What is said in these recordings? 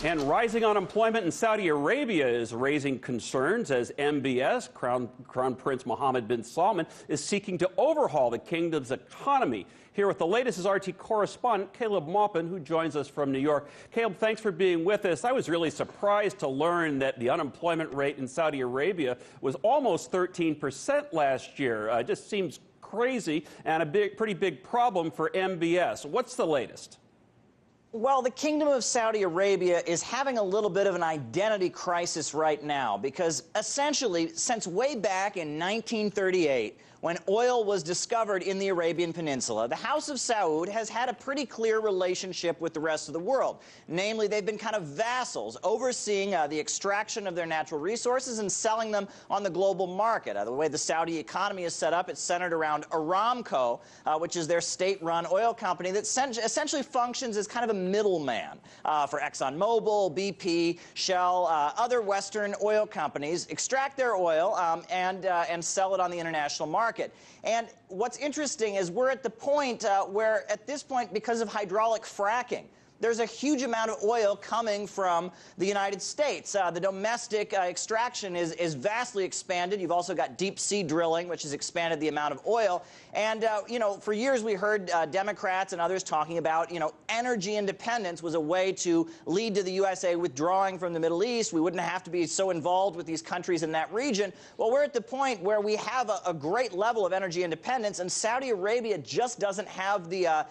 And rising unemployment in Saudi Arabia is raising concerns as MBS, Crown Prince Mohammed bin Salman, is seeking to overhaul the kingdom's economy. Here with the latest is RT correspondent Caleb Maupin, who joins us from New York. Caleb, thanks for being with us. I was really surprised to learn that the unemployment rate in Saudi Arabia was almost 13% last year. It just seems crazy and a pretty big problem for MBS. What's the latest? Well, the Kingdom of Saudi Arabia is having a little bit of an identity crisis right now because essentially, since way back in 1938, when oil was discovered in the Arabian Peninsula, the House of Saud has had a pretty clear relationship with the rest of the world. Namely, they've been kind of vassals, overseeing the extraction of their natural resources and selling them on the global market. The way the Saudi economy is set up, it's centered around Aramco, which is their state-run oil company that essentially functions as kind of a middleman for ExxonMobil, BP, Shell, other Western oil companies, extract their oil and sell it on the international market. And what's interesting is we're at the point where, at this point, because of hydraulic fracking, there's a huge amount of oil coming from the United States. The domestic extraction is vastly expanded. You've also got deep sea drilling, which has expanded the amount of oil. And, you know, for years we heard Democrats and others talking about, energy independence was a way to lead to the USA withdrawing from the Middle East. We wouldn't have to be so involved with these countries in that region. Well, we're at the point where we have a great level of energy independence, and Saudi Arabia just doesn't have the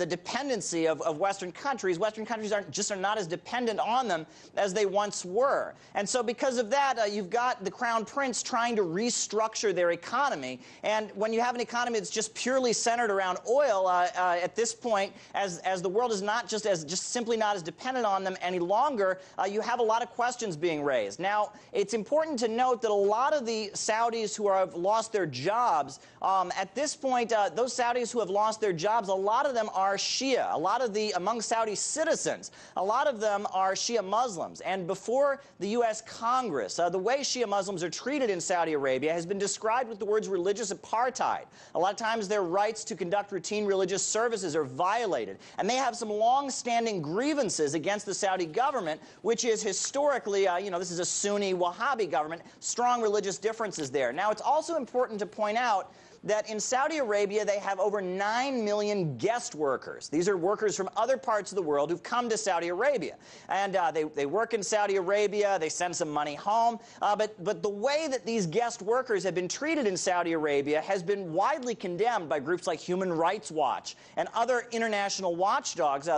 dependency of Western countries. Western countries are not as dependent on them as they once were. And so because of that, you've got the Crown Prince trying to restructure their economy. And when you have an economy that's just purely centered around oil at this point, as the world is just simply not as dependent on them any longer, you have a lot of questions being raised. Now, it's important to note that a lot of the Saudis who have lost their jobs, at this point, those Saudis who have lost their jobs, a lot of them are Shia. A lot of among Saudi citizens, a lot of them are Shia Muslims. And before the U.S. Congress, the way Shia Muslims are treated in Saudi Arabia has been described with the words religious apartheid. A lot of times their rights to conduct routine religious services are violated. And they have some long-standing grievances against the Saudi government, which is historically, this is a Sunni Wahhabi government, strong religious differences there. Now, it's also important to point out that in Saudi Arabia, they have over 9 million guest workers. These are workers from other parts of the world who've come to Saudi Arabia. And they work in Saudi Arabia, they send some money home. But the way that these guest workers have been treated in Saudi Arabia has been widely condemned by groups like Human Rights Watch and other international watchdogs.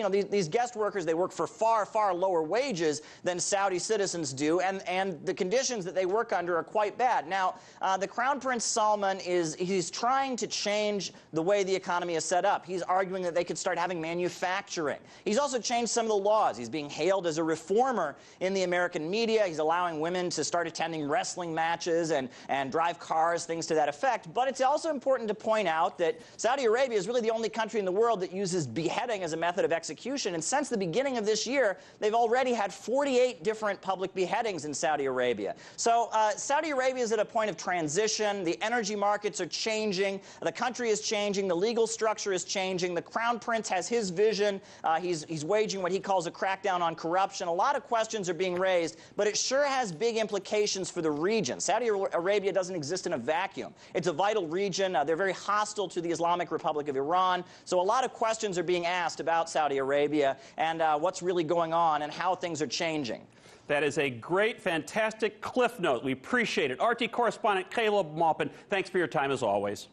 These guest workers, they work for far, far lower wages than Saudi citizens do, and the conditions that they work under are quite bad. Now, the Crown Prince Salman he's trying to change the way the economy is set up. He's arguing that they could start having manufacturing. He's also changed some of the laws. He's being hailed as a reformer in the American media. He's allowing women to start attending wrestling matches and drive cars, things to that effect. But it's also important to point out that Saudi Arabia is really the only country in the world that uses beheading as a method of execution. And since the beginning of this year, they've already had 48 different public beheadings in Saudi Arabia. So Saudi Arabia is at a point of transition. The energy markets are changing. The country is changing. The legal structure is changing. The Crown Prince has his vision. He's waging what he calls a crackdown on corruption. A lot of questions are being raised, but it sure has big implications for the region. Saudi Arabia doesn't exist in a vacuum. It's a vital region. They're very hostile to the Islamic Republic of Iran. So a lot of questions are being asked about Saudi Arabia and what's really going on and how things are changing. That is a great, fantastic cliff note. We appreciate it. RT correspondent Caleb Maupin, thanks for your time as always.